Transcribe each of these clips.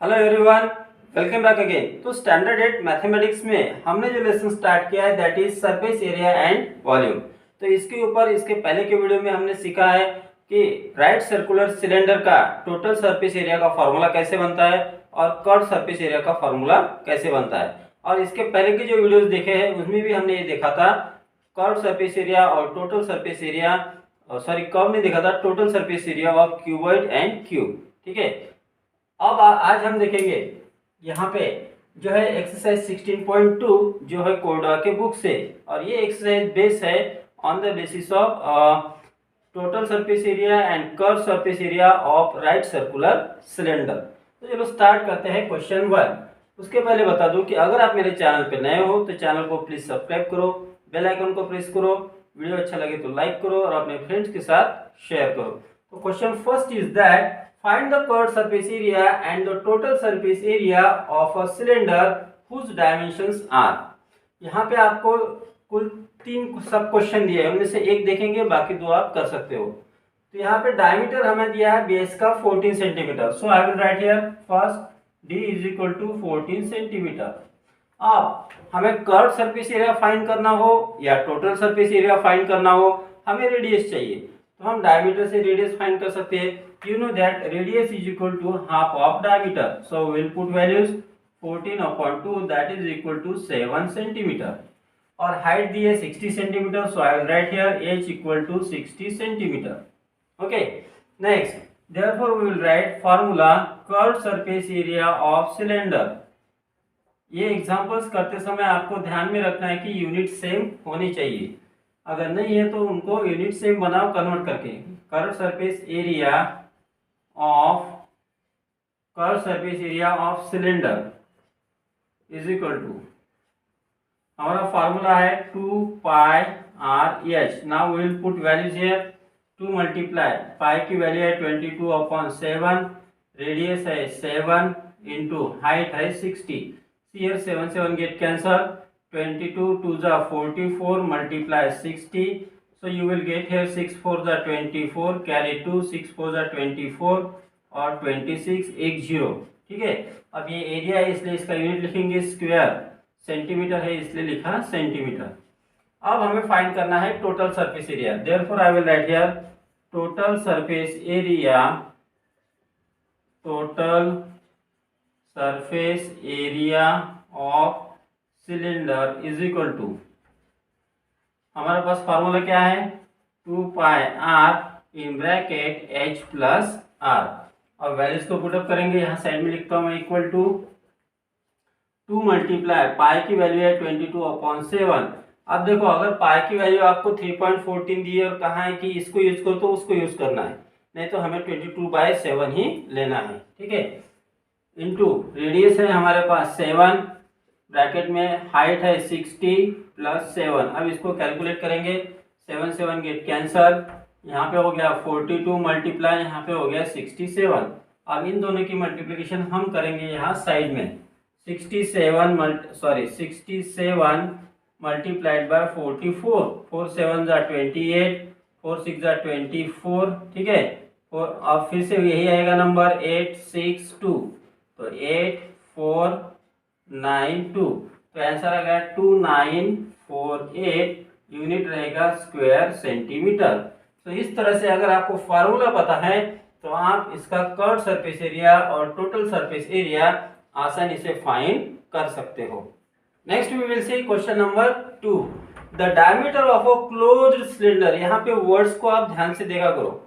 Hello everyone, welcome back again. तो standard 8 mathematics में हमने जो लेसन स्टार्ट किया है that is surface area and volume. तो इसके ऊपर इसके पहले के वीडियो में हमने सीखा है कि राइट सर्कुलर सिलेंडर का टोटल सरफेस एरिया का फॉर्मूला कैसे बनता है और कर्व सरफेस एरिया का फॉर्मूला कैसे बनता है। और इसके पहले के जो वीडियोस देखे हैं उसमें भी हमने ये देखा था कर्व सरफेस एरिया और total surface area, sorry curve नहीं देखा था, total surface area of cuboid and cube. ठीक है, अब आज हम देखेंगे यहाँ पे जो है एक्सरसाइज 16.2 जो है कोर्डोवा के बुक से, और ये एक्सरसाइज बेस है on the basis of total surface area and curve surface area of right circular cylinder. तो चलो स्टार्ट करते हैं क्वेश्चन 1। उसके पहले बता दूं कि अगर आप मेरे चैनल पे नए हो तो चैनल को प्लीज सब्सक्राइब करो, बेल आइकन को प्रेस करो, वीडियो अच्छा लगे तो लाइक करो और अपने फ्रेंड्स के साथ शेयर करो। तो question first is that find the curved surface area and the total surface area of a cylinder whose dimensions are। यहाँ पे आपको कुल 3 सब क्वेश्चन दिए हैं, उनमें से एक देखेंगे, बाकी 2 आप कर सकते हो। तो यहाँ पे डायमीटर हमें दिया है बेस का 14 centimetre. So I will write here first d is equal to 14 centimetre. अब हमें कर्व सरफेस एरिया फाइंड करना हो या टोटल सरफेस एरिया फाइंड करना हो, हमें रेडियस चाहिए, तो हम डायमीटर से रेडियस फाइंड कर सकते हैं। You know that radius is equal to half of diameter, so we'll put values 14 upon 2 that is equal to 7 centimeter, और height दी है 60 centimeter, so I will write here h equal to 60 centimeter. Okay, next therefore we will write formula curved surface area of cylinder। ये examples करते समय आपको ध्यान में रखना है कि यूनिट सेम होनी चाहिए, अगर नहीं है तो उनको यूनिट सेम बनाओ कन्वर्ट करके। Curve surface area of cylinder is equal to, हमारा फार्मूला है 2 pi R H. Now we will put values here. 2 multiply pi की वैल्यू है 22/7, रेडियस है 7 इंटू हाइट है 60। हियर 7 7 गेट कैंसल, 22 2 जा 44 multiply 60, so you will get here 6 4 the 24, carry 2, 6 4 the 24 और 26 एक 0। ठीक है, अब ये एरिया है इसलिए इसका यूनिट लिखेंगे स्क्वायर, सेंटीमीटर है इसलिए लिखा सेंटीमीटर। अब हमें फाइंड करना है total surface area. Therefore I will write here total surface area, total surface area of cylinder is equal to, हमारे पास फार्मूला क्या है 2 pi R in bracket h plus R. अब वैल्यूज को पुटअप करेंगे, यहाँ साइड में लिखता हूँ मैं इक्वल टू 2 मल्टीप्लाई पाई की वैल्यू है 22/7। अब देखो अगर पाई की वैल्यू आपको 3.14 दी है और कहा है कि इसको यूज करो तो उसको यूज करना है, नहीं तो हमें 22/7 ही लेना है। ठीक है, इंटू रेडियस है हमारे पास 7, ब्रैकेट में हाइट है 60 प्लस 7। अब इसको कैलकुलेट करेंगे, 7 7 गेट कैंसल, यहाँ पे हो गया 42 मल्टीप्लाई, यहाँ पे हो गया 67। अब इन दोनों की मल्टीप्लिकेशन हम करेंगे यहाँ साइड में, 67 मल्टीप्लाइड बाय 44, 4 7 जा 28, 4 6 जा 24। ठीक है, और अब फिर से यही आएगा नंबर 862, तो 8492, तो आंसर आ गया 2948, यूनिट रहेगा स्क्वायर सेंटीमीटर। तो इस तरह से अगर आपको फार्मूला पता है तो आप इसका कर्व सरफेस एरिया और टोटल सरफेस एरिया आसानी से फाइंड कर सकते हो। Next we will see question number 2, the diameter of a closed cylinder. यहाँ पे वर्ड्स को आप ध्यान से देखा करो,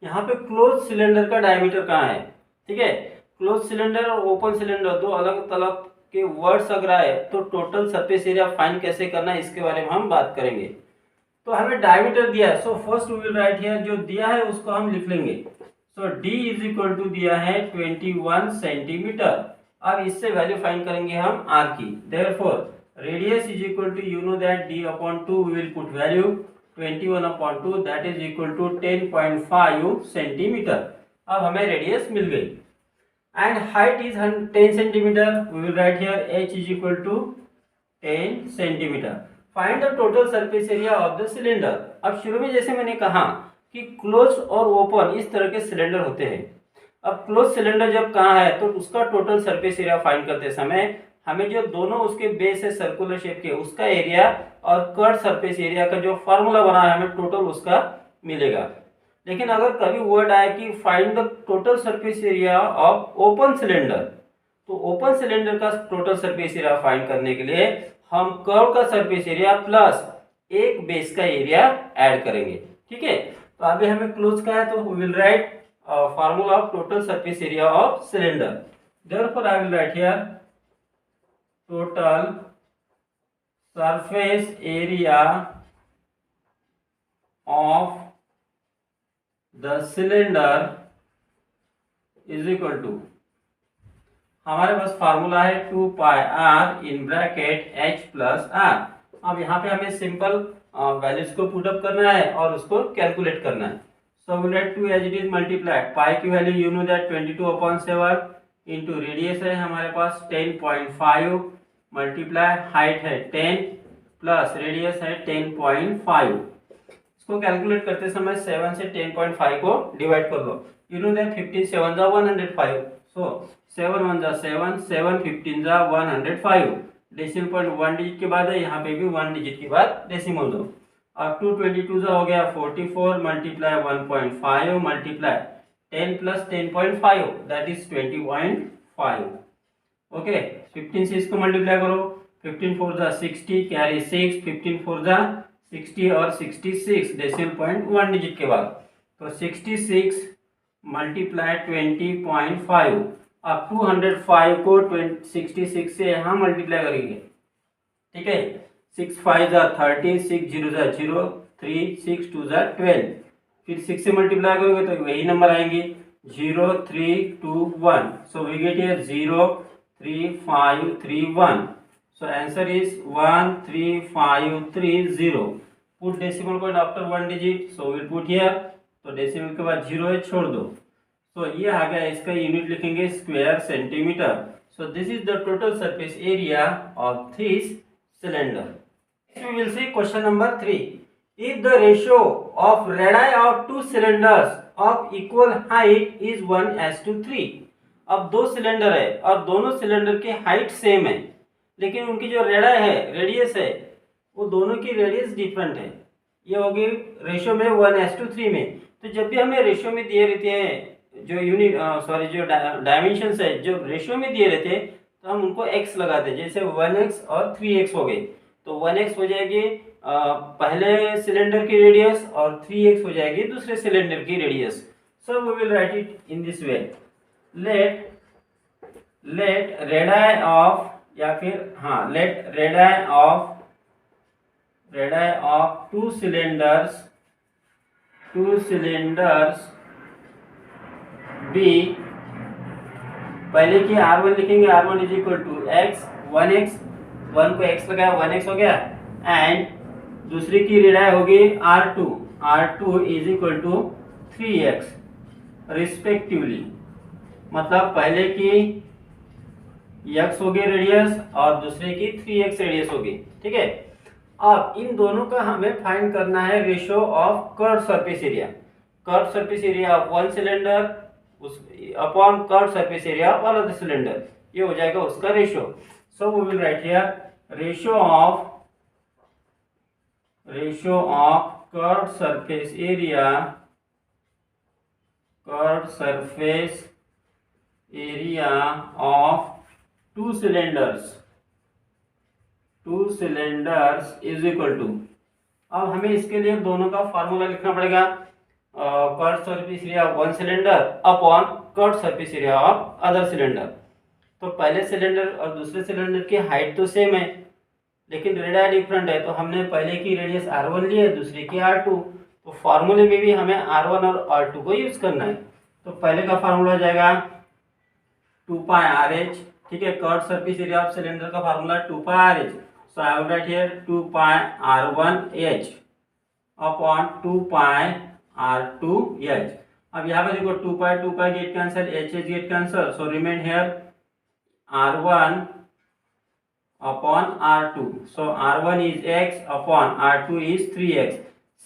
यहाँ पे क्लोज सिलेंडर का डायमीटर कहाँ है। ठीक है, क्लोज सिलेंडर और ओपन सिलेंडर दो अलग अलग के वर्ड्स अगर आए तो टोटल सरफेस एरिया फाइंड कैसे करना है इसके बारे में हम बात करेंगे। तो हमें डायमीटर दिया है, so first we will write here, जो दिया है उसको हम लिख लेंगे। So d is equal to दिया है 21 सेंटीमीटर। अब इससे वैल्यू फाइंड करेंगे हम r की। Therefore radius is equal to, you know that d/2 we will put value 21/2 that is equal to 10.5 centimetre. अब हमें रेडियस मिल गई and height is 10 centimeter. We will write here h is equal to 10 centimeter. Find the total surface area of the cylinder. अब शुरू में जैसे मैंने कहा कि क्लोज और ओपन इस तरह के सिलेंडर होते हैं। अब क्लोज सिलेंडर जब कहाँ है तो उसका टोटल सरफेस एरिया फाइंड करते समय हमें जो दोनों उसके बेस है सर्कुलर शेप के उसका एरिया और कर्व सरफेस एरिया का जो फार्मूला बना है हमें टोटल उसका मिलेगा। लेकिन अगर कभी वर्ड आए कि find the total surface area of open cylinder, तो ओपन सिलेंडर का टोटल सरफेस एरिया फाइंड करने के लिए हम कर्व का सरफेस एरिया प्लस एक बेस का एरिया ऐड करेंगे। ठीक है, तो अभी हमें क्लोज का है तो we will write formula of total surface area of cylinder. Therefore, I will write here total surface area of the cylinder is equal to, हमारे पास फार्मूला है 2 pi r in bracket h plus r। अब यहाँ पे हमें simple values को put up करना है और उसको कैलकुलेट करना है। So we let 2 as it is multiplied. Pi की value you know that 22/7 into radius है हमारे पास 10.5 मल्टीप्लाई हाइट है 10 प्लस रेडियस है 10.5। इसको कैलकुलेट करते समय 7 से 10.5 को डिवाइड कर लो। You know that 15 7 जा 105. So 7 1 जा 7, 7 15 जा 105। डेसिमल पॉइंट 1 डिजिट के बाद है, यहाँ पे भी 1 डिजिट के बाद डेसिमल दो। अब 222 हो गया 44 multiply 1.5 multiply 10 plus 10.5 that is 20.5। Okay, 15 से इसको मल्टीप्लाई करो, 15 4 जा 60 कैरी 6, 15 4 जा 60 और 66 डेसिमल पॉइंट 1 डिजिट के बाद, तो 66 मल्टीप्लाई 20.5। अब 205 को 66 से यहाँ मल्टीप्लाई करेंगे। ठीक है, 6 5 जा 30, 6 0 जा 0, 3 6 2 जा 12, फिर 6 से मल्टीप्लाई करोगे तो वही नंबर आएंगे 0 3 2 1। So we get here 0 3 5 3 1। So answer is 1 3 5 3 0। Put decimal point after 1 digit, so will put here, तो डेसिमल के बाद 0 है छोड़ दो। सो ये आ गया, इसका यूनिट लिखेंगे square centimetre. So this is the total surface area of this cylinder. We will see question number 3. If the ratio of radii of two cylinders of equal height is 1:3, अब दो सिलेंडर है और दोनों cylinder की height same है, लेकिन उनकी जो रेडाई है रेडियस है वो दोनों की रेडियस डिफरेंट है। ये होगी रेशियो में 1:3 में। तो जब भी हमें रेशियो में दिए रहते हैं जो यूनिट जो डायमेंशंस है जो रेशियो में दिए रहते हैं, तो हम उनको x लगाते हैं। जैसे 1x और 3x हो गए, तो 1x हो जाएगी पहले सिलेंडर की रेडियस और 3x हो जाएगी दूसरे सिलेंडर की radius. So we will write it in this way, let radii of, या फिर हाँ let radii of two cylinders be, पहले की R1 लिखेंगे, R1 is equal to x 1x, 1 को x लगाया 1x हो गया, एंड दूसरी की रेडाई होगी R2 is equal to 3x respectively. मतलब पहले की x होगी रेडियस और दूसरे की 3x रेडियस होगी। ठीक है, अब इन दोनों का हमें फाइंड करना है ratio of curve surface area. Curve surface area of one cylinder upon curve surface area of another cylinder, ये हो जाएगा उसका ratio. So we will write here ratio of curve surface area of two cylinders is equal to, अब हमें इसके लिए दोनों का फार्मूला लिखना पड़ेगा। Curve surface area of one cylinder upon curve surface area of other cylinder. तो पहले सिलेंडर और दूसरे सिलेंडर की हाइट तो सेम है, लेकिन रेडियस डिफरेंट है, तो हमने पहले की रेडियस R1 ली है, दूसरे की R2, तो फार्मूले में भी हमें R1 और R2 को यूज करना है। तो पहले का फार्मूला हो जाएगा 2 पाई RH। ठीक है, curve surface area of cylinder का formula 2 pi RH। So I will write here 2 pi R1H upon 2 pi R2H। अब यहाँ पे देखो 2 पाई get cancel, H get cancel, so remain here R1 upon R2. So R1 is x upon R2 is 3x.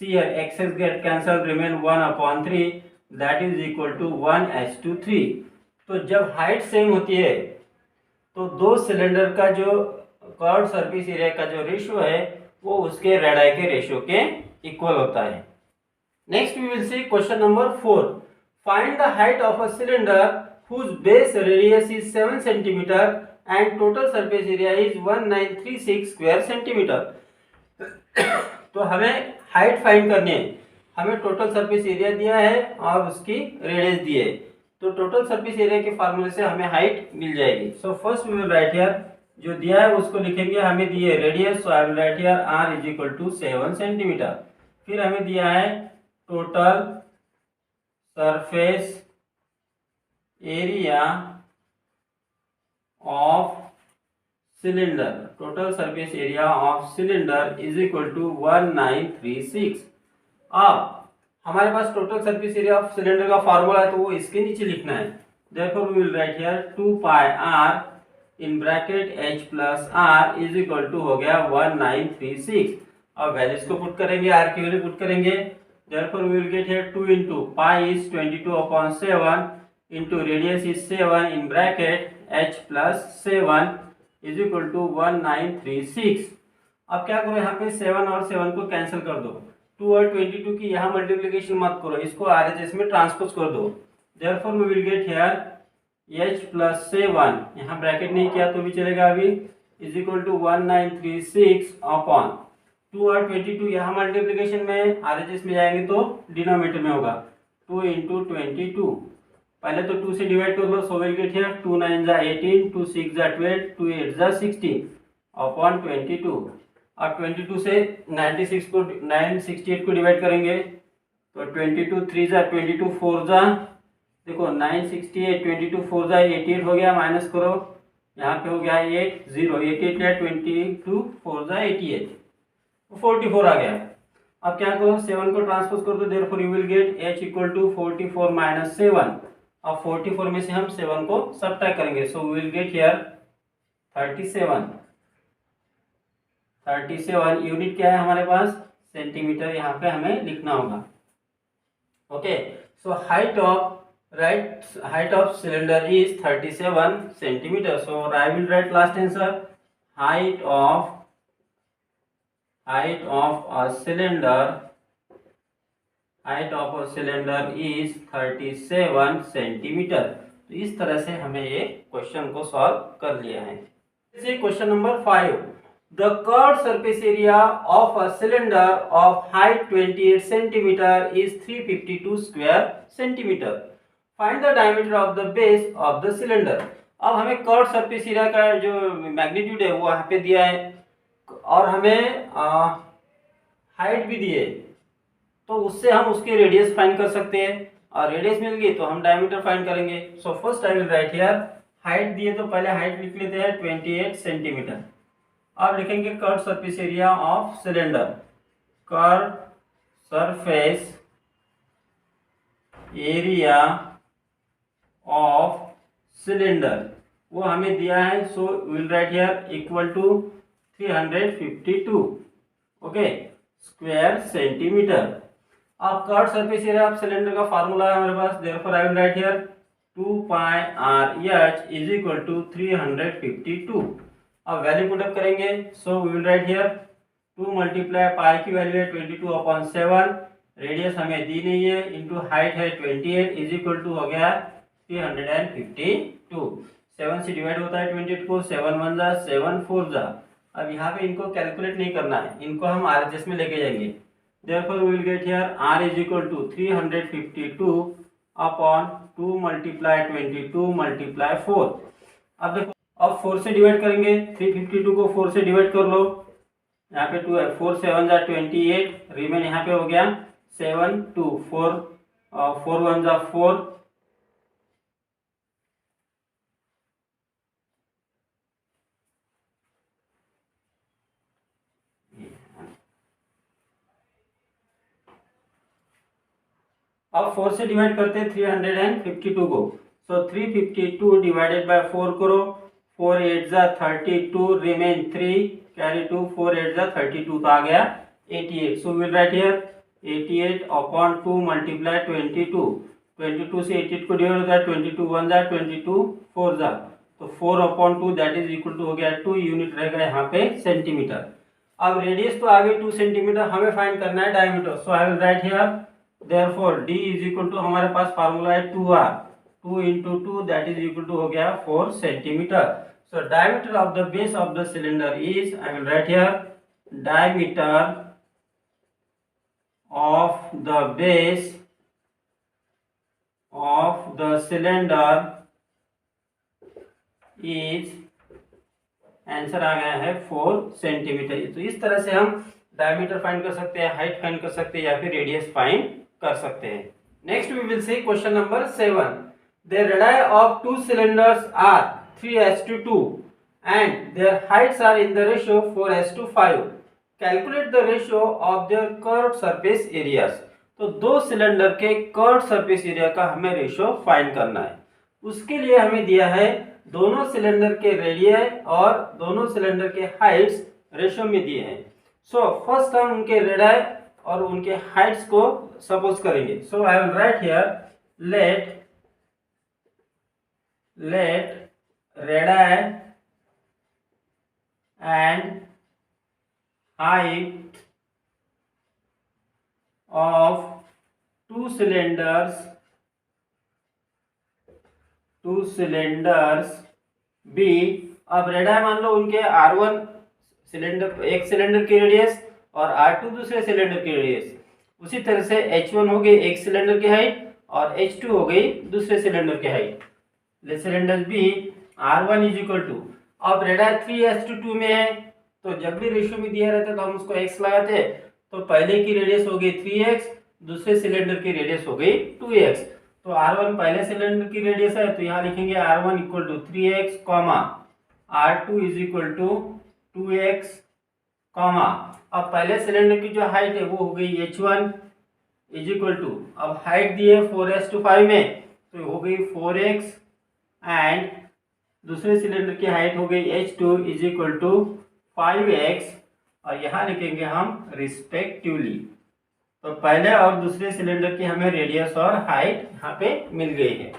See here, x get cancelled, remain 1 upon 3. That is equal to 1:3। तो जब height same होती है तो दो cylinder का जो curve surface area का जो रेशियो है वो उसके रेडियस के रेशियो के इक्वल होता है। Next we will see question number 4। Find the height of a cylinder whose base radius is 7 cm and total surface area is 1936 square centimeter। तो हमें हाइट फाइंड करनी है। हमें टोटल सरफेस एरिया दिया है और उसकी रेडियस दी है। तो टोटल सरफेस एरिया के फार्मूले से हमें हाइट मिल जाएगी। So first we will write here, जो दिया है उसको लिखेंगे। हमें दी है radius, so I will write here r is equal to 7 centimetre. फिर हमें दिया है total surface area of cylinder, total surface area of cylinder is equal to 1936। अब हमारे पास total surface area of cylinder का फार्मूला है तो वो इसके नीचे लिखना है। Therefore we will write here 2 pi r in bracket h plus r is equal to हो गया 1936। अब वैल्यूज को पुट करेंगे, r की वैल्यू पुट करेंगे। Therefore we will get here 2 into pi is 22/7 into radius is 7 in bracket h plus 7 is equal to 1936। अब क्या करो, यहाँ पे 7 और 7 को कैंसिल कर दो। 2 और 22 की यहाँ मल्टीप्लिकेशन मत करो, इसको RHS में ट्रांसपोज कर दो। Therefore we will get here h plus 7, यहाँ ब्रैकेट नहीं किया तो भी चलेगा अभी, इज इक्वल टू 1936 अपॉन 2 और 22 यहाँ मल्टीप्लिकेशन में RHS में जाएंगे तो डिनोमिनेटर में होगा 2 into 22। पहले तो 2 से डिवाइड कर लो, सो विल गेट हियर 2 9 जा 18, 2 6 जा 12, 2 8 जा 16 अपॉन 22। अब 22 से 96 को 968 को डिवाइड करेंगे तो 22 3 जा 22 4 जा, देखो 968 22 4 जा 88 हो गया, माइनस करो, यहाँ पे हो गया 8 0 88 है 22 4 जा 88, 44 आ गया। अब क्या करो, 7 को ट्रांसपोज कर दो। Therefore you will get h equal to 44 minus 7। अब 44 में से हम 7 को सब्ट्रैक्ट करेंगे, so we will get here 37। 37 unit क्या है हमारे पास, सेंटीमीटर, यहाँ पे हमें लिखना होगा। Okay, so height of cylinder is 37 centimetre. So I will right last answer, height of a cylinder is 37 centimetre. तो इस तरह से हमें ये क्वेश्चन को सॉल्व कर लिया है। Question number 5। The curved surface area of a cylinder of height 28 centimetre is 352 square centimetre. Find the diameter of the base of the cylinder. अब हमें कर्व्ड सरफेस एरिया का जो मैग्नीट्यूड है वो यहाँ पे दिया है और हमें हाइट भी दी है, तो उससे हम उसकी रेडियस फाइंड कर सकते हैं और रेडियस मिल गई तो हम डायमीटर फाइंड करेंगे। So first I will write here, height दिए तो पहले हाइट लिख लेते हैं 28 सेंटीमीटर। अब लिखेंगे curved surface area of cylinder, curved surface area of cylinder, वो हमें दिया है। So will write here equal to 352 okay square centimetre. अब curved surface area of cylinder का फार्मूला है हमारे पास। Therefore I will write here 2 pi RH is equal to 352। अब वैल्यू पुट अप करेंगे, so we will write here 2 multiply pi की value है 22/7, radius हमें दी नहीं है, इंटू हाइट है 28 इज इक्वल टू हो गया 352। 7 से डिवाइड होता है 28 को, 7 1 जा 7 4 जा। अब यहाँ पे इनको कैलकुलेट नहीं करना है, इनको हम RHS में लेके जाएंगे। Therefore we will get here R is equal to 352 upon 2 multiply 22 multiply 4। अब देखो, अब 4 से डिवाइड करेंगे, 352 को 4 से डिवाइड कर लो, यहाँ पे 2 है, 4 7 जा 28, रिमेन यहाँ पे हो गया 7 2 4 4 1 जा 4, अब 4 से डिवाइड करते हैं 352 को, सो 352 डिवाइडेड बाय 4 करो, 4 8 जा 32, रिमेन 3 कैरी 2, 4 8 जा 32 तो आ गया 88। सो will write here 88 upon 2 multiply 22, 22 से 88 को डिवाइड होता है, 22 1 जा, 22 4 जा, तो 4/2 दैट इज इक्वल टू हो गया 2 यूनिट रहेगा यहाँ पे सेंटीमीटर। अब रेडियस तो आ गई 2 सेंटीमीटर, हमें फाइंड करना है diameter. So I will write here therefore d is equal to, हमारे पास फार्मूला है 2r, 2 into 2 that is equal to हो गया 4 centimetre. So diameter of the base of the cylinder is, I will write here diameter of the base of the cylinder is, answer आ गया है 4 centimetre. तो इस तरह से हम डायमीटर फाइंड कर सकते हैं, हाइट फाइंड कर सकते हैं, या फिर रेडियस फाइंड कर सकते हैं। Next we will see question number 7। The radii of two cylinders are 3:2 and their heights are in the ratio 4:5. Calculate the ratio of their curved surface areas. तो दो सिलेंडर के कर्व्ड सरफेस एरिया का हमें ratio find करना है। उसके लिए हमें दिया है दोनों सिलेंडर के रेडियस और दोनों सिलेंडर के हाइट्स रेशियो में दिए हैं। सो फर्स्ट हम उनके रेडियस और उनके हाइट्स को सपोज करेंगे। So I will write here let radii and height of two cylinders B। अब रेडाई मान लो उनके R1 सिलेंडर, एक सिलेंडर की रेडियस, और R2 दूसरे सिलेंडर की रेडियस। उसी तरह से H1 हो गई एक सिलेंडर की हाइट और H2 हो गई दूसरे सिलेंडर की height. Cylinder B R1 is equal to, अब रेडाई 3:2 में है, तो जब भी रेशियो में दिया रहता है तो हम उसको x लगाते हैं। तो पहले की रेडियस हो गई 3x, दूसरे सिलेंडर की रेडियस हो गई 2x। तो R1 पहले सिलेंडर की रेडियस है, तो यहाँ लिखेंगे R1 equal to 3x, R2 is equal to 2x, अब पहले सिलेंडर की जो हाइट है वो हो गई H1 इज इक्वल टू, अब हाइट दी है 4:5 में, तो हो गई 4x, एंड दूसरे सिलेंडर की हाइट हो गई H2 is equal to 5x, और यहाँ लिखेंगे हम रिस्पेक्टिवली। तो पहले और दूसरे सिलेंडर की हमें रेडियस और हाइट यहाँ पे मिल गई है।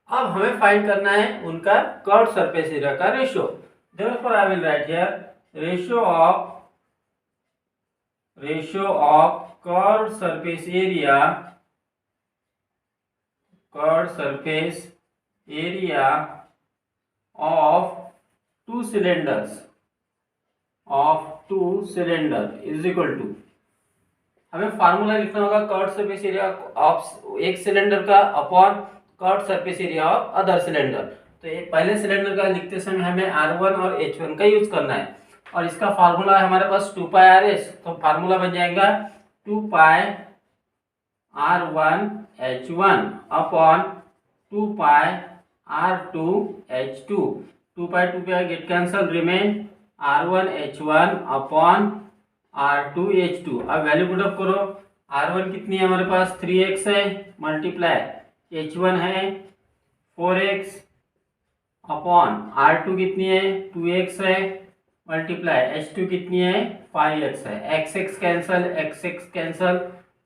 अब हमें फाइंड करना है उनका कर्व्ड सरफेस एरिया का ratio. Therefore I will write here ratio of curved surface area of two cylinder is equal to, हमें फार्मूला लिखना होगा कर्व्ड सरफेस एरिया ऑफ एक सिलेंडर का upon curved surface area of other cylinder. तो ये पहले cylinder का लिखते समय हमें R1 और H1 का यूज करना है, और इसका फार्मूला है हमारे पास 2πRS। तो फार्मूला बन जाएगा 2πR1H1 upon 2πR2H2। 2π get cancel, remain R1H1 upon R2H2। अब वैल्यू पुट अप करो। R1 कितनी है हमारे पास 3x है, मल्टीप्लाई H1 है 4x अपॉन R2 कितनी है 2x है, मल्टीप्लाई H2 कितनी है 5x है। x कैंसल, x कैंसल,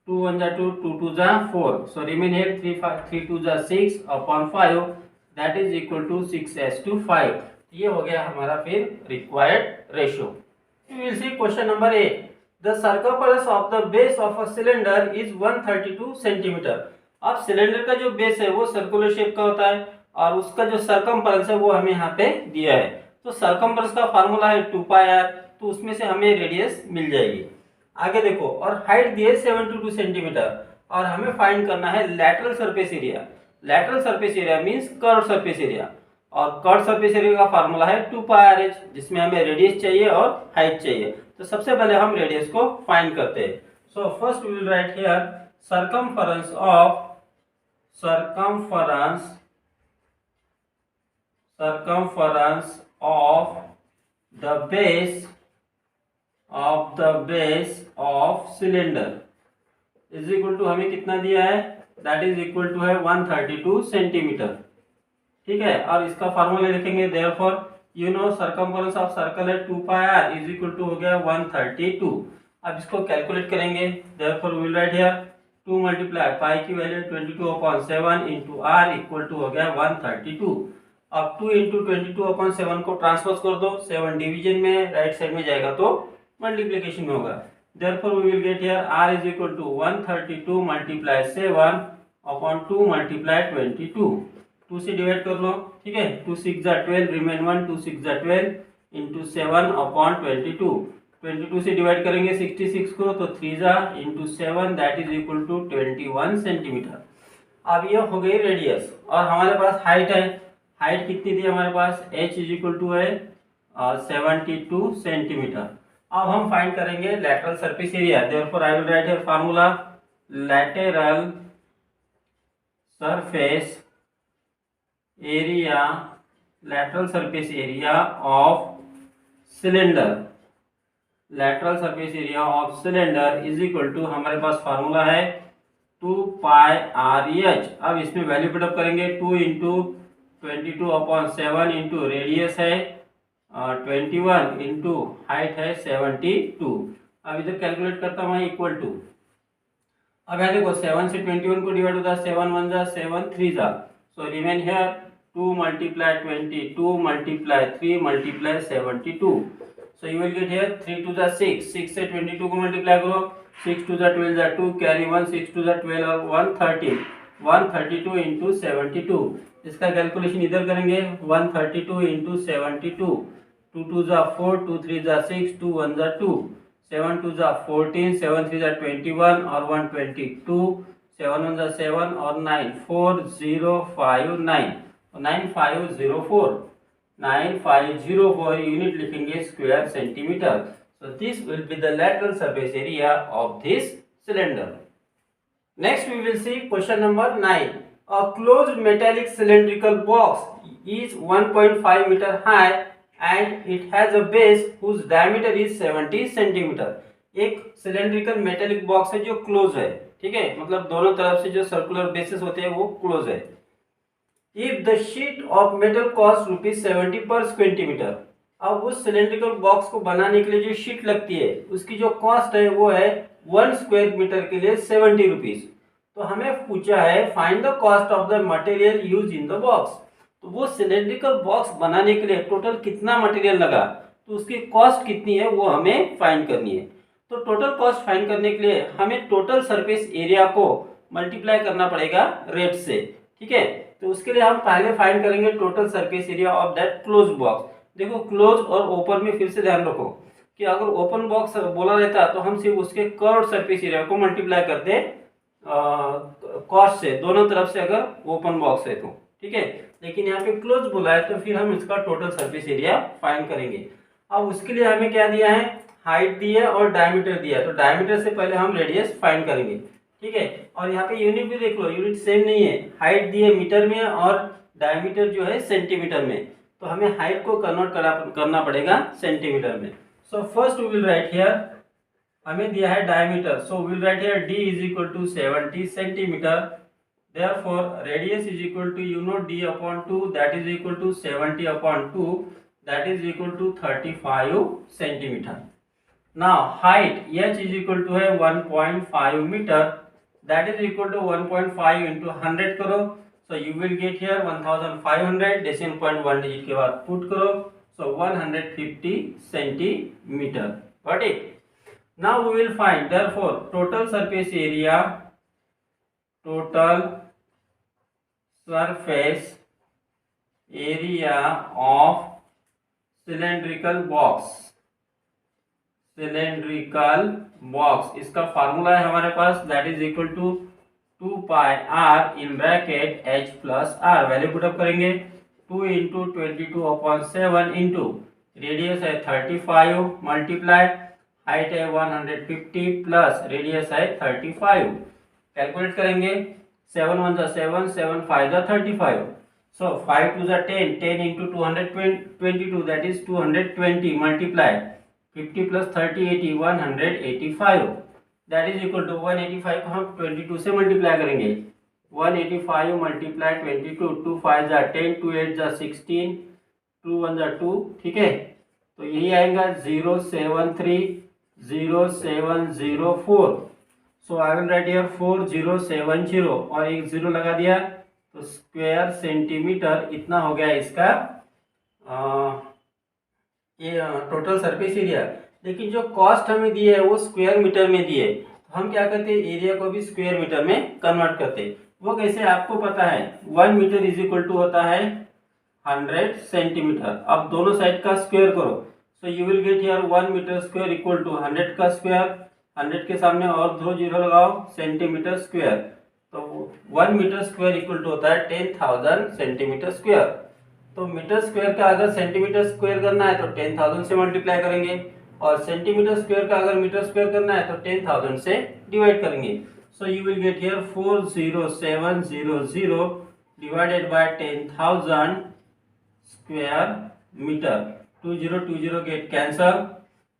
2 1 जा 2, 2 2 जा 4, सो रिमेन हियर 3 2 जा 6 upon 5 that is equal to 6:5। ये हो गया हमारा फिर required ratio. We will see question number 8. The circumference of the base of a cylinder is 132 centimeter. अब सिलेंडर का जो बेस है वो सर्कुलर शेप का होता है, और उसका जो सर्कमफरेंस है वो हमें यहाँ पे दिया है। तो सर्कमफरेंस का फार्मूला है 2πr, तो उसमें से हमें रेडियस मिल जाएगी। आगे देखो, और हाइट दी है 72 सेंटीमीटर, और हमें फाइंड करना है lateral surface area. Lateral surface area means curved surface area, और कर्व्ड सरफेस एरिया का फार्मूला है 2πRH, जिसमें हमें रेडियस चाहिए और हाइट चाहिए। तो सबसे पहले हम रेडियस को फाइंड करते हैं। So first we will write here circumference of the base of cylinder is equal to, हमें कितना दिया है, दैट इज इक्वल टू है 132 सेंटीमीटर। ठीक है, और इसका फार्मूला लिखेंगे therefore you know circumference of circle है 2πr इज इक्वल टू हो गया 132। अब इसको कैलकुलेट करेंगे। Therefore we will write here 2 multiply pi की value 22/7 into R equal to हो गया 132। अब 2 इंटू 22/7 को ट्रांसपोज कर दो, 7 डिवीजन में राइट साइड में जाएगा तो मल्टीप्लिकेशन में होगा। Therefore we will get here r is equal to 132 multiply 7 upon 2 multiply 22। 2 से डिवाइड कर लो, ठीक है। 2 6 जा 12, रिमेन 1, 2 6 जा 12 इंटू 7 अपॉन 22। 22 से डिवाइड करेंगे 66 को तो 3 जा into 7 that is equal to 21 centimetre. अब ये हो गई रेडियस और हमारे पास हाइट है। हाइट कितनी थी हमारे पास, h इज इक्वल टू है 72 सेंटीमीटर। अब हम फाइंड करेंगे lateral surface area. Therefore I will write here formula lateral surface area, lateral surface area of cylinder, lateral surface area of cylinder is equal to हमारे पास formula है 2 pi R H. अब इसमें value put up करेंगे 2 into 22/7 into radius है 21 into height है 72। अब इधर कैलकुलेट करता हूँ इक्वल टू, अब यहाँ देखो 7 से 21 को डिवाइड होता है 7 1 जा 7 3 जा, so remain here 2 multiply 22 multiply 3 multiply 72। So you will get here 3 2 जा 6, 6 से 22 को मल्टीप्लाई करो, 6 2 जा 12 जा 2 कैरी 1, 6 2 जा 12 और 130, 132 इंटू 72। इसका कैलकुलेशन इधर करेंगे 132 इंटू 72, 2 2 जा 4, 2 3 जा 6, 2 1 जा 2, 7 2 जा 14, 7 3 जा 21 और 122, 7 1 जा 7 और 9 4059 9504, 9504 यूनिट लिखेंगे square centimetre. So this will be the lateral surface area of this cylinder. Next we will see question number 9. A closed metallic cylindrical box is 1.5 meter high and it has a base whose diameter is 70 centimeter. एक cylindrical metallic box है जो close है, ठीक है, मतलब दोनों तरफ से जो सर्कुलर बेसिस होते हैं वो क्लोज है। If the sheet of metal cost ₹70 per centimetre, अब उस सिलेंड्रिकल बॉक्स को बनाने के लिए जो शीट लगती है उसकी जो कॉस्ट है वो है 1 स्क्वायर मीटर के लिए 70 रुपीज। तो हमें पूछा है find the cost of the material use in the box. तो वो सिलेंड्रिकल बॉक्स बनाने के लिए टोटल कितना मटेरियल लगा, तो उसकी कॉस्ट कितनी है वो हमें फाइंड करनी है। तो टोटल कॉस्ट फाइंड करने के लिए हमें टोटल सरफेस एरिया को मल्टीप्लाई करना पड़ेगा रेट से, ठीक है। तो उसके लिए हम पहले फाइंड करेंगे total surface area of that close box. देखो क्लोज और ओपन में फिर से ध्यान रखो कि अगर ओपन बॉक्स बोला रहता तो हम सिर्फ उसके कर्व्ड सरफेस एरिया को मल्टीप्लाई करते कॉस्ट से, दोनों तरफ से अगर ओपन बॉक्स है तो, ठीक है। लेकिन यहाँ पे क्लोज बोला है तो फिर हम इसका टोटल सरफेस एरिया फाइंड करेंगे। अब उसके लिए हमें क्या दिया है, हाइट दी है और डायमीटर दिया है। तो डायमीटर से पहले हम रेडियस फाइंड करेंगे, ठीक है। और यहाँ पे यूनिट भी देख लो, यूनिट सेम नहीं है, हाइट दी है मीटर में और डायमीटर जो है सेंटीमीटर में। तो हमें हाइट को कन्वर्ट करना पड़ेगा सेंटीमीटर में। So first we will write here, हमें दिया है diameter, so we will write here d is equal to 70 centimetre. Therefore radius is equal to you know d upon 2 that is equal to 70 upon 2 that is equal to 35 centimetre. Now height h is equal to है 1.5 metre that is equal to 1.5 into 100 करो, so you will get here 1500, decimal point 1 digit के बाद put करो, so 150 centimetre, got it? Now we will find therefore total surface area of cylindrical box, इसका formula है हमारे पास that is equal to 2 pi r in bracket h plus r, value put up करेंगे 2 into 22/7 into radius है 35 multiply height है 150 plus radius है 35, calculate करेंगे 7 1 जा 7, 7 5 जा 35, सो 5 2 जा 10, 10 into 222 that is 220 multiply 50 plus 30 80 185 that is equal to 185 को हम 22 से मल्टीप्लाई करेंगे, 185 मल्टीप्लाई 22, 2 5 जा 10, 2 8 जा 16, 2 1 जा 2, ठीक है। तो यही आएगा 0730704। सो आई विल राइट हियर 4070 और एक जीरो लगा दिया तो स्क्वायर सेंटीमीटर इतना हो गया इसका ये टोटल सरफेस एरिया। लेकिन जो कॉस्ट हमें दी है वो स्क्वायर मीटर में दी है, तो हम क्या करते हैं एरिया को भी स्क्वायर मीटर में कन्वर्ट करते हैं। वो कैसे आपको पता है, 1 मीटर इज इक्वल टू होता है 100 सेंटीमीटर। अब दोनों साइड का स्क्वायर करो, so you will get here 1 metre square equal to 100 का स्क्वायर, 100 के सामने और 2 जीरो लगाओ, सेंटीमीटर स्क्वायर। तो 1 मीटर स्क्वायर इक्वल टू होता है 10,000 सेंटीमीटर स्क्वायर। तो मीटर स्क्वायर का अगर सेंटीमीटर स्क्वायर करना है तो 10,000 से मल्टीप्लाई करेंगे, और सेंटीमीटर स्क्वायर का अगर मीटर स्क्वायर करना है तो 10,000 से डिवाइड करेंगे। So you will get here 40700 divided by 10,000 square metre. 20 get cancel.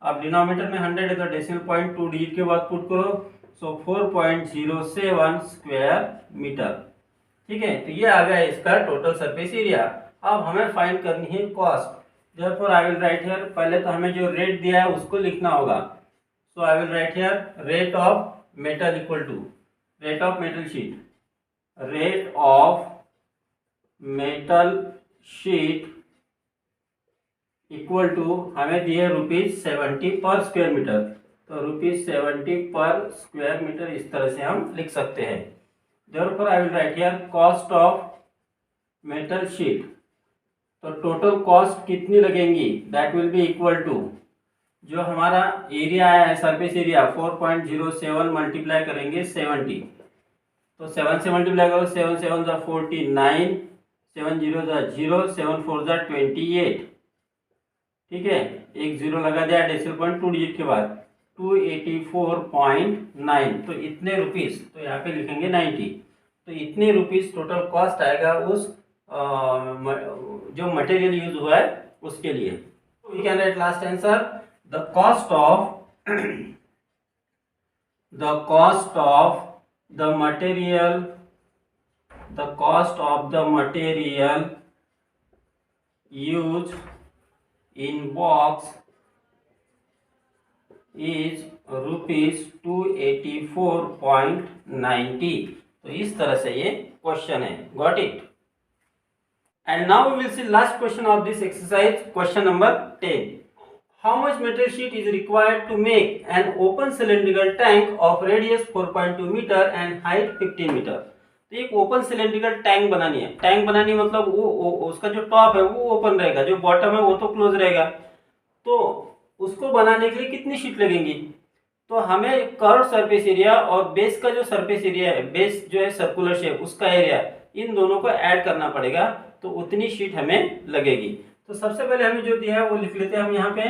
अब डिनोमिनेटर में 100 है तो डेसिमल पॉइंट 2 डिजिट के बाद पुट करो, सो 4.07 स्क्वायर मीटर। ठीक है, तो ये आ गया इसका टोटल सरफेस एरिया। अब हमें फाइंड करनी है cost. Therefore I will write here, पहले तो हमें जो रेट दिया है उसको लिखना होगा। So I will write here rate of metal equal to rate of metal sheet, rate of metal sheet equal to हमें दिए ₹70 पर स्क्वायर मीटर, तो ₹70 पर स्क्वायर मीटर इस तरह से हम लिख सकते हैं। Therefore I will write here cost of metal sheet, तो टोटल कॉस्ट कितनी लगेंगी, that will be equal to जो हमारा एरिया आया है सरफेस एरिया 4.07 मल्टीप्लाई करेंगे 70, तो 7 से मल्टीप्लाई करो, 7 7 जा 49, 7 0 जा 0, 7 4 जा 28। ठीक है, एक जीरो लगा दिया डेसिमल पॉइंट 2 डिजिट के बाद 284.9, तो इतने रुपीस, तो यहाँ पे लिखेंगे 90, तो इतने रुपीस टोटल कॉस्ट आएगा उस जो मटेरियल यूज हुआ है उसके लिए। We can write last answer, the cost of the material use in box is ₹284.90। तो इस तरह से ये क्वेश्चन है, got it. And now we will see last question of this exercise, question number 10. How much metal sheet is required to make an open cylindrical tank of radius 4.2 meter and height 15 meter? तो एक open cylindrical tank बनानी है। Tank बनानी मतलब वो उसका जो top है वो ओपन रहेगा, जो बॉटम है वो तो क्लोज रहेगा। तो उसको बनाने के लिए कितनी शीट लगेंगी, तो हमें कर्व सरफेस एरिया और बेस का जो सरफेस एरिया है, बेस जो है सर्कुलर शेप उसका एरिया, इन दोनों को ऐड करना पड़ेगा, तो उतनी शीट हमें लगेगी। तो सबसे पहले हमें जो दिया है वो लिख लेते हैं हम यहाँ पे।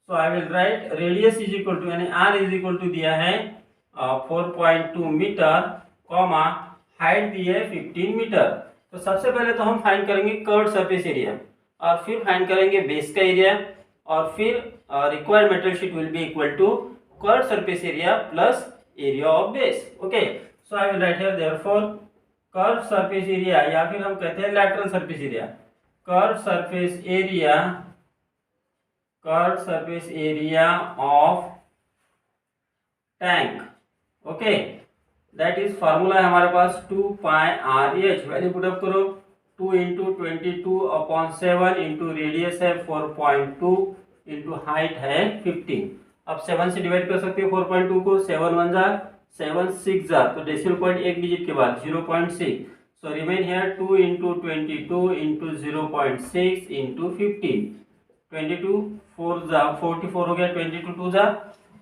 So I will write radius is equal to, यानी आर इज इक्वल टू दिया है 4.2 मीटर, कॉमा हाइट दी है 15 मीटर। तो सबसे पहले तो हम फाइंड करेंगे कर्व्ड सरफेस एरिया, और फिर फाइंड करेंगे बेस का एरिया, और फिर required metal sheet will be equal to curved surface area plus area of base. Okay, so I will write here therefore curve surface area, या फिर हम कहते हैं lateral surface area, curve surface area of tank. Okay, that is formula है हमारे पास 2πRH, value put up करो, 2 × 22/7 into radius है 4.2 into height है 15। अब 7 से डिवाइड कर सकते हो 4.2 को, 7 1 जा 7 6 जा, तो डेसिमल पॉइंट एक डिजिट के बाद 0.6, सो रिमेन हियर 2 × 22 इंटू 0.6 इंटू 15, 22 4 जा 44 हो गया, 22 2 जा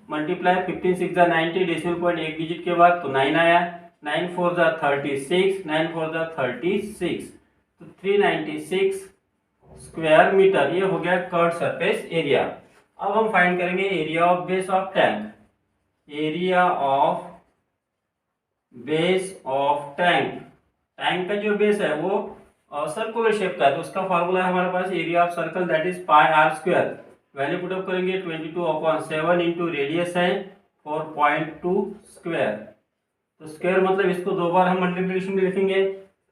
मल्टीप्लाई 15 6 जा 90, डेसिमल पॉइंट एक डिजिट के बाद तो 9 आया, 9 4 जा 36, 9 4 जा 36, तो 396 स्क्वायर मीटर, ये हो गया कर्व्ड सरफेस एरिया। अब हम फाइंड करेंगे area of base of tank, area of base of tank. Tank का जो बेस है वो सर्कुलर शेप का है, तो उसका फार्मूला है हमारे पास area of circle that is πr²। Value put up करेंगे 22/7 इंटू रेडियस है 4.2 स्क्वायर, तो स्क्वायर मतलब इसको दो बार हम मल्टीप्लिकेशन में लिखेंगे,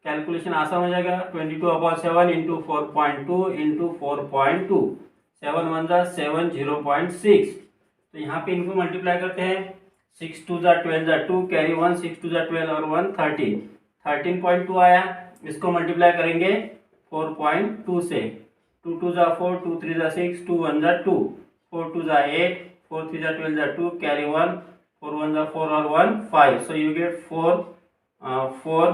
कैलकुलेशन आसान हो जाएगा। 22/7 इंटू 4.2 इंटू 4.2, 7 1 जा 7, 0.6, तो यहाँ पे इनको मल्टीप्लाई करते हैं, 6 2 ज़ा 12 ज़ा 2 कैरी 1 6 2 ज़ा 12 और 1 13 13.2 आया। इसको मल्टीप्लाई करेंगे 4.2 से 2 2 ज़ा 4 2 3 ज़ा 6 2 1 ज़ा 2 4 2 ज़ा 8 4 3 ज़ा 12 ज़ा 2 कैरी 1 4 1 ज़ा 4 और 1 5 so you get 4 4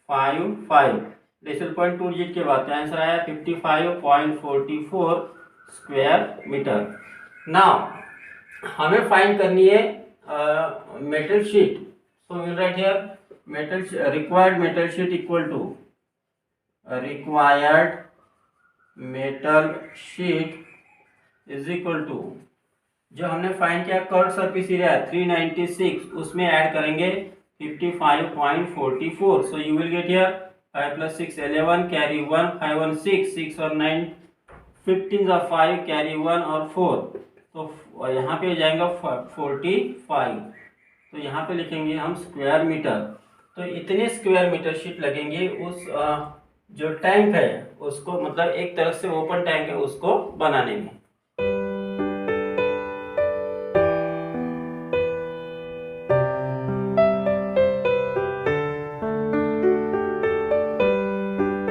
5 5 decimal point 2 digit के बाद आंसर आया 55.44 स्क्वायर मीटर। नाउ हमें फाइंड करनी है metal sheet. So will write here metal required metal sheet equal to required metal sheet is equal to जो हमने फाइंड किया कर्व सरफेस एरिया 396 उसमें ऐड करेंगे 55.44 सो you will get here 5 + 6 11 carry 1 5 1 6 6 और 9 15 ज़ा 5 कैरी 1 और 4 तो यहाँ पे जाएगा 45 तो यहाँ पे लिखेंगे हम स्क्वायर मीटर। तो इतने स्क्वायर मीटर शीट लगेंगे उस जो टैंक है उसको मतलब एक तरफ से ओपन टैंक है उसको बनाने में।